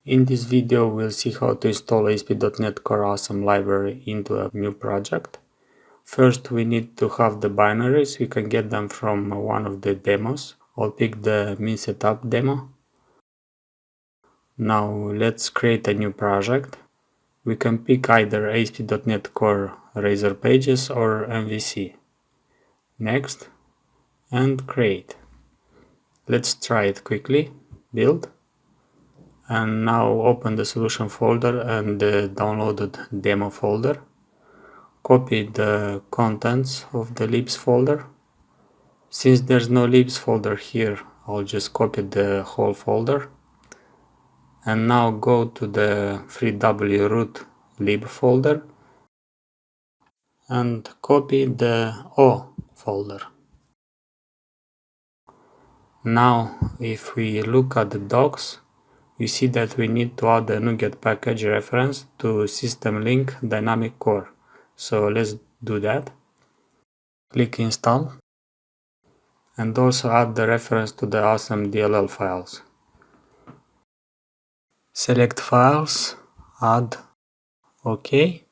In this video we'll see how to install ASP.NET Core Awesome library into a new project. First we need to have the binaries. We can get them from one of the demos. I'll pick the min setup demo. Now let's create a new project. We can pick either ASP.NET Core Razor Pages or MVC. Next and create. Let's try it quickly. Build. And now open the solution folder and the downloaded demo folder. Copy the contents of the libs folder. Since there's no libs folder here, I'll just copy the whole folder. And now go to the FreeW root lib folder and copy the O folder. Now if we look at the docs, we see that we need to add a NuGet package reference to system link dynamic core. So let's do that. Click install and also add the reference to the awesome DLL files. Select files, add, OK.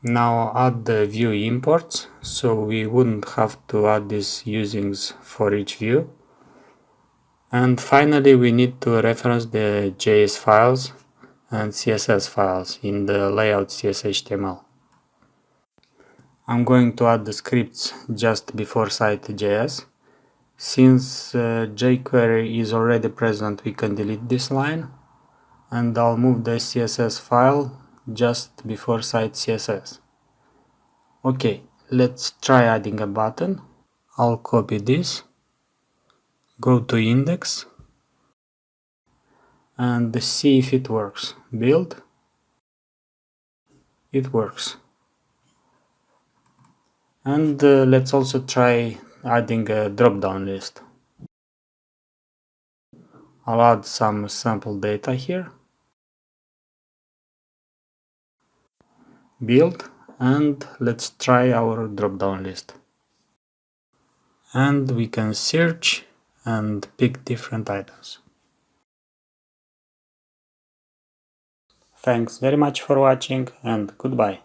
Now add the view imports, so we wouldn't have to add these usings for each view. And finally we need to reference the JS files and CSS files in the layout CSHTML. I'm going to add the scripts just before site.js. Since jQuery is already present, we can delete this line. And I'll move the CSS file just before site CSS. Okay, let's try adding a button. I'll copy this. Go to index and see if it works. Build. It works. And let's also try adding a drop-down list. I'll add some sample data here. Build, and let's try our drop-down list. And we can search and pick different items. Thanks very much for watching and goodbye.